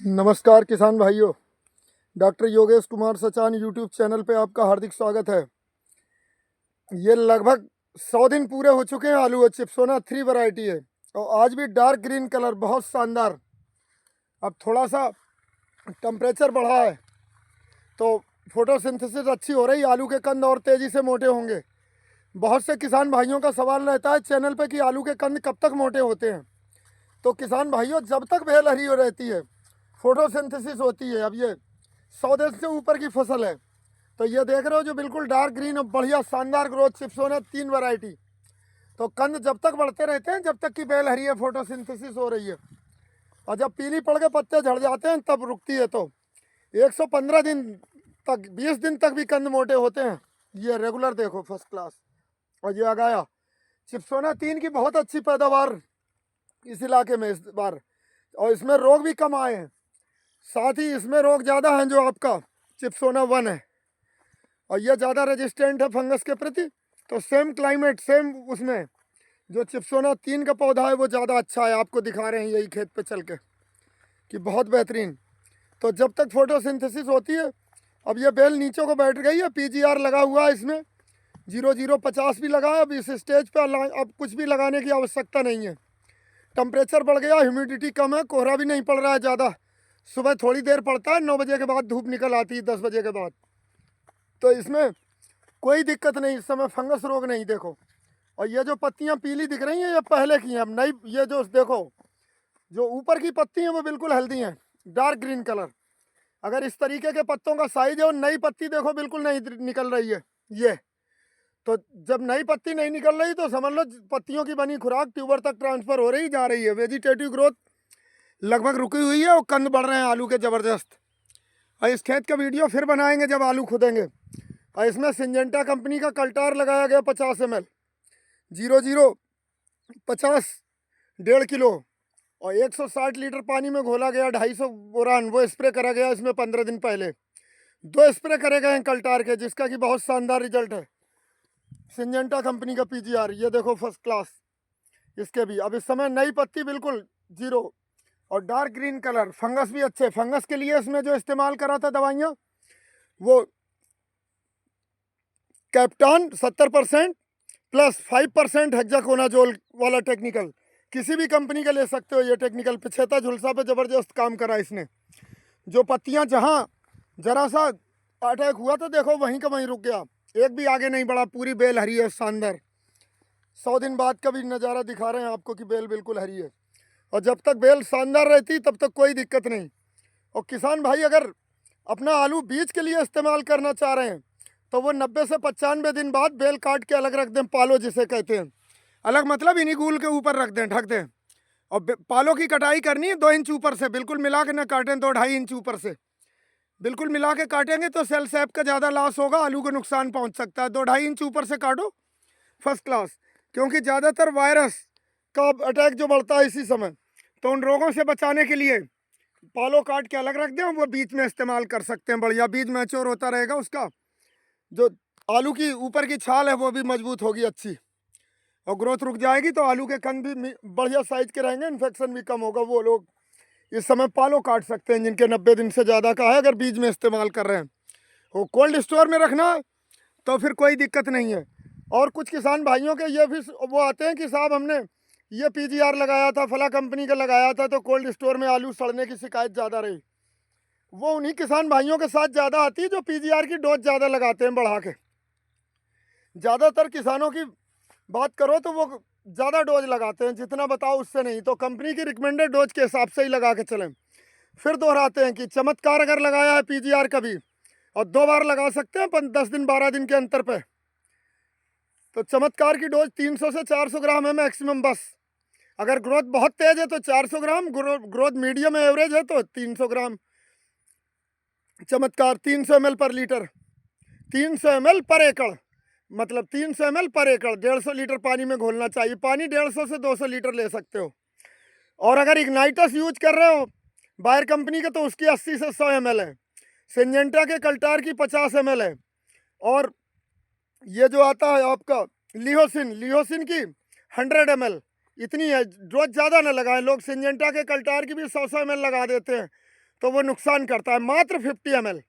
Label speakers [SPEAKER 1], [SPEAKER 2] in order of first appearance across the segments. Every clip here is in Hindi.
[SPEAKER 1] नमस्कार किसान भाइयों। Doctor Yogesh Kumar Sachan YouTube channel पे आपका हार्दिक स्वागत है। ये लगभग 100 दिन पूरे हो चुके हैं। आलू चिप्सोना 3 वैरायटी है और आज भी डार्क ग्रीन कलर बहुत शानदार। अब थोड़ा सा टेम्परेचर बढ़ा है तो फोटोसिंथेसिस अच्छी हो रही, आलू के कंद और तेज़ी से मोटे होंगे। बहुत से किसान भाइयों का सवाल रहता है चैनल पे कि आलू के कंद कब तक मोटे होते हैं। तो किसान भाइयों, जब तक बेल हरी हो रहती है, फोटोसिंथेसिस होती है। अब ये 100 दिन से ऊपर की फसल है तो ये देख रहे हो जो बिल्कुल डार्क ग्रीन और बढ़िया शानदार ग्रोथ चिप्सोना 3 वैरायटी। तो कंद जब तक बढ़ते रहते हैं जब तक कि बेल हरी है, फोटोसिंथेसिस हो रही है। और जब पीली पड़ के पत्ते झड़ जाते हैं तब रुकती है। तो 115 दिन तक, 20 दिन तक भी कंद मोटे होते हैं। ये रेगुलर देखो, फर्स्ट क्लास। और ये आ गया चिप्सोना 3 की बहुत अच्छी पैदावार इस इलाके में इस बार, और इसमें रोग भी कम आए हैं। साथ ही इसमें रोग ज़्यादा हैं जो आपका चिप्सोना 1 है, और यह ज़्यादा रेजिस्टेंट है फंगस के प्रति। तो सेम क्लाइमेट, सेम उसमें जो चिप्सोना 3 का पौधा है वो ज़्यादा अच्छा है। आपको दिखा रहे हैं यही खेत पे चल के कि बहुत बेहतरीन। तो जब तक फोटोसिंथेसिस होती है, अब ये बेल नीचे को बैठ गई है, पीजीआर लगा हुआ है इसमें, 0050 भी लगा है। अब इस स्टेज पर अब कुछ भी लगाने की आवश्यकता नहीं है। टेम्परेचर बढ़ गया, ह्यूमिडिटी कम है, कोहरा भी नहीं पड़ रहा है ज़्यादा। सुबह थोड़ी देर पड़ता है, 9 बजे के बाद धूप निकल आती है, 10 बजे के बाद। तो इसमें कोई दिक्कत नहीं, इस समय फंगस रोग नहीं। देखो, और ये जो पत्तियां पीली दिख रही हैं ये पहले की हैं, अब नई। ये जो देखो, जो ऊपर की पत्ती हैं वो बिल्कुल हेल्दी हैं, डार्क ग्रीन कलर। अगर इस तरीके के पत्तों का साइज है और नई पत्ती देखो बिल्कुल नहीं निकल रही है ये। तो जब नई पत्ती नहीं निकल रही तो समझ लो पत्तियों की बनी खुराक ट्यूबर तक ट्रांसफर हो रही जा रही है। वेजिटेटिव ग्रोथ लगभग रुकी हुई है और कंद बढ़ रहे हैं आलू के ज़बरदस्त। और इस खेत का वीडियो फिर बनाएंगे जब आलू खुदेंगे। और इसमें सिंजेंटा कंपनी का कल्टार लगाया गया 50 ml, 0050 1.5 किलो, और 160 लीटर पानी में घोला गया 250 बोरान, वो स्प्रे करा गया इसमें 15 दिन पहले। 2 स्प्रे करे गए हैं कल्टार के, जिसका कि बहुत शानदार रिजल्ट है। सिंजेंटा कंपनी का पीजीआर, ये देखो फर्स्ट क्लास इसके भी। अब इस समय नई पत्ती बिल्कुल जीरो और डार्क ग्रीन कलर। फंगस भी अच्छे। फंगस के लिए इसमें जो इस्तेमाल करा था दवाइयाँ, वो कैप्टॉन 70% प्लस 5% हेक्साकोनाजोल वाला टेक्निकल। किसी भी कंपनी का ले सकते हो ये टेक्निकल। पिछेता झुलसा पे ज़बरदस्त काम करा इसने। जो पत्तियां जहां जरा सा अटैक हुआ तो देखो वहीं का वहीं रुक गया, एक भी आगे नहीं बढ़ा। पूरी बेल हरी है, शानदार। 100 दिन बाद का भी नज़ारा दिखा रहे हैं आपको कि बेल बिल्कुल हरी है। और जब तक बेल शानदार रहती तब तक कोई दिक्कत नहीं। और किसान भाई अगर अपना आलू बीज के लिए इस्तेमाल करना चाह रहे हैं तो वो 90 से 95 दिन बाद बेल काट के अलग रख दें, पालो जिसे कहते हैं। अलग मतलब इनिगूल के ऊपर रख दें, ढक दें। और पालों की कटाई करनी है 2 इंच ऊपर से, बिल्कुल मिला के ना काटें। 2-2.5 इंच ऊपर से बिल्कुल मिला के काटेंगे तो सेल सैप का ज़्यादा लॉस होगा, आलू को नुकसान पहुंच सकता है। 2-2.5 इंच ऊपर से काटो, फर्स्ट क्लास। क्योंकि ज़्यादातर वायरस का अटैक जो बढ़ता है इसी समय, तो उन रोगों से बचाने के लिए पालो काट के अलग रख दें, वो बीज में इस्तेमाल कर सकते हैं। बढ़िया बीज मैच्योर होता रहेगा, उसका जो आलू की ऊपर की छाल है वो भी मजबूत होगी अच्छी, और ग्रोथ रुक जाएगी तो आलू के कंद भी बढ़िया साइज के रहेंगे, इन्फेक्शन भी कम होगा। वो लोग इस समय पालो काट सकते हैं जिनके 90 दिन से ज़्यादा का है, अगर बीज में इस्तेमाल कर रहे हैं। वो कोल्ड स्टोर में रखना तो फिर कोई दिक्कत नहीं है। और कुछ किसान भाइयों के ये भी वो आते हैं कि साहब हमने ये पीजीआर लगाया था, फला कंपनी का लगाया था, तो कोल्ड स्टोर में आलू सड़ने की शिकायत ज़्यादा रही। वो उन्हीं किसान भाइयों के साथ ज़्यादा आती है जो पीजीआर की डोज ज़्यादा लगाते हैं बढ़ा के। ज़्यादातर किसानों की बात करो तो वो ज़्यादा डोज लगाते हैं, जितना बताओ उससे नहीं। तो कंपनी की रिकमेंडेड डोज के हिसाब से ही लगा के चलें। फिर दोहराते हैं कि चमत्कार अगर लगाया है पीजीआर का भी, और 2 बार लगा सकते हैं 10 दिन 12 दिन के अंतर पे, तो चमत्कार की डोज 300 से 400 ग्राम है मैक्सिमम बस। अगर ग्रोथ बहुत तेज है तो 400 ग्राम, ग्रोथ मीडियम एवरेज है तो 300 ग्राम चमत्कार। 300 ml पर लीटर, 300 ml पर एकड़, मतलब 300 ml पर एकड़। 150 लीटर पानी में घोलना चाहिए। पानी 150 से 200 लीटर ले सकते हो। और अगर इग्नाइटस यूज कर रहे हो बायर कंपनी के तो उसकी 80 से 100 ml है। सिंजेंटा के कल्टार की 50 ml है। और ये जो आता है आपका लिहोसिन की 100 ml, इतनी है। डोज ज़्यादा ना लगाएं लोग। सिंजेंटा के कल्टार की भी 100 ml लगा देते हैं, तो वो नुकसान करता है। मात्र 50 ml,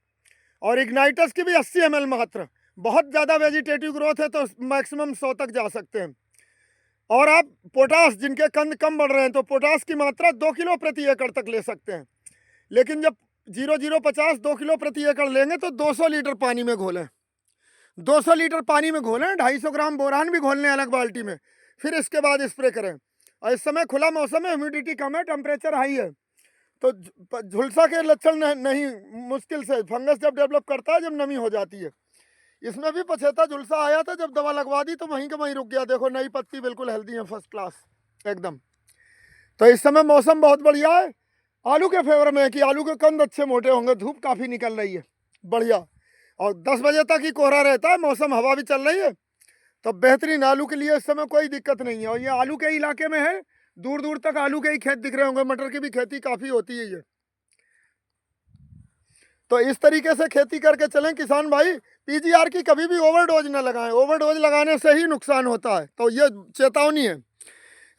[SPEAKER 1] और इग्नाइटस की भी 80 ml मात्र। बहुत ज़्यादा वेजिटेटिव ग्रोथ है तो मैक्सिमम 100 तक जा सकते हैं। और आप पोटास, जिनके कंद कम बढ़ रहे हैं, तो पोटास की मात्रा 2 किलो प्रति एकड़ तक ले सकते हैं। लेकिन जब 0050 2 किलो प्रति एकड़ लेंगे तो 200 लीटर पानी में घोलें। 200 लीटर पानी में घोलें, 250 ग्राम बोरान भी घोलने अलग बाल्टी में, फिर इसके बाद स्प्रे करें। और इस समय खुला मौसम है, ह्यूमिडिटी कम है, टेम्परेचर हाई है, तो झुलसा के लक्षण नहीं, मुश्किल से फंगस जब डेवलप करता है जब नमी हो जाती है। इसमें भी पछेता झुलसा आया था, जब दवा लगवा दी तो वहीं के वहीं रुक गया। देखो नई पत्ती बिल्कुल हेल्दी है, फर्स्ट क्लास एकदम। तो इस समय मौसम बहुत बढ़िया है, आलू के फेवर में है कि आलू के कंद अच्छे मोटे होंगे। धूप काफ़ी निकल रही है बढ़िया, और 10 बजे तक ही कोहरा रहता है, मौसम हवा भी चल रही है, तो बेहतरीन आलू के लिए इस समय कोई दिक्कत नहीं है। और ये आलू के इलाके में है, दूर दूर तक आलू के ही खेत दिख रहे होंगे। मटर की भी खेती काफ़ी होती है ये। तो इस तरीके से खेती करके चलें किसान भाई। पीजीआर की कभी भी ओवरडोज ना लगाएं, ओवरडोज लगाने से ही नुकसान होता है, तो ये चेतावनी है।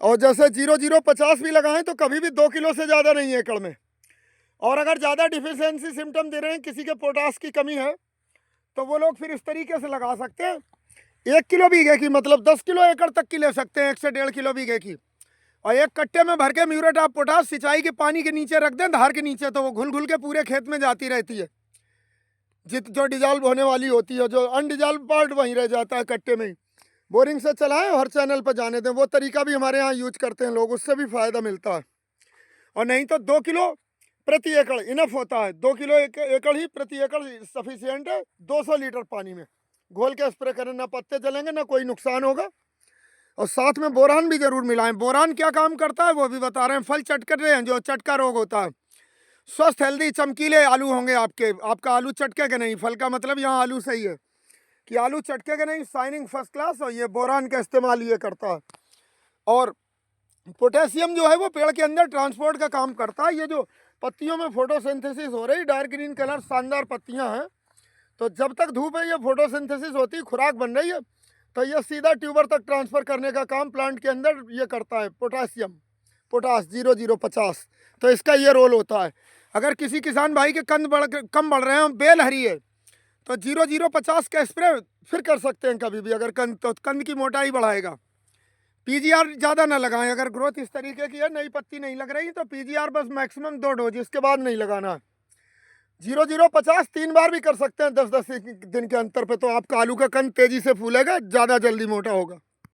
[SPEAKER 1] और जैसे 0050 भी लगाएं तो कभी भी 2 किलो से ज़्यादा नहीं एकड़ में। और अगर ज़्यादा डिफिशियंसी सिम्टम दे रहे हैं, किसी के पोटास की कमी है, तो वो लोग फिर इस तरीके से लगा सकते हैं। 1 किलो बीघे की, मतलब 10 किलो एकड़ तक की ले सकते हैं, 1 से 1.5 किलो बीघे की। और एक कट्टे में भर के म्यूरेट ऑफ पोटास सिंचाई के पानी के नीचे रख दें, धार के नीचे, तो वो घुल घुल के पूरे खेत में जाती रहती है। जो डिजॉल्व होने वाली होती है, जो अनडिजॉल्व पार्ट वहीं रह जाता है कट्टे में ही। बोरिंग से चलाएं, हर चैनल पर जाने दें। वो तरीका भी हमारे यहाँ यूज करते हैं लोग, उससे भी फ़ायदा मिलता है। और नहीं तो 2 किलो प्रति एकड़ इनफ होता है। 2 किलो एकड़ ही प्रति एकड़ सफिशियंट है। 200 लीटर पानी में घोल के स्प्रे करें, ना पत्ते जलेंगे ना कोई नुकसान होगा। और साथ में बोरान भी जरूर मिलाएं। बोरान क्या काम करता है वो भी बता रहे हैं। फल चटक रहे हैं, जो चटका रोग होता है, स्वस्थ हेल्दी चमकीले आलू होंगे आपके। आपका आलू चटकेगा नहीं, फल का मतलब यहाँ आलू सही है कि आलू चटकेगा नहीं, शाइनिंग फर्स्ट क्लास। और ये बोरान का इस्तेमाल ये करता है। और पोटेशियम जो है वो पेड़ के अंदर ट्रांसपोर्ट का काम करता है। ये जो पत्तियों में फोटोसिंथेसिस हो रही, डार्क ग्रीन कलर शानदार पत्तियां हैं, तो जब तक धूप है ये फोटोसिंथेसिस होती है, खुराक बन रही है, तो ये सीधा ट्यूबर तक ट्रांसफ़र करने का काम प्लांट के अंदर ये करता है पोटास 0050। तो इसका ये रोल होता है। अगर किसी किसान भाई के कंद कम बढ़ रहे हैं, बेल हरी है, तो 0050 का स्प्रे फिर कर सकते हैं कभी भी। अगर कंद की मोटाई बढ़ाएगा। पीजीआर ज़्यादा ना लगाएं। अगर ग्रोथ इस तरीके की है, नई पत्ती नहीं लग रही, तो पीजीआर बस मैक्सिमम 2 डोज, इसके बाद नहीं लगाना है। 0050 3 बार भी कर सकते हैं 10-10 दिन के अंतर पे, तो आपका आलू का कंद तेजी से फूलेगा, ज़्यादा जल्दी मोटा होगा।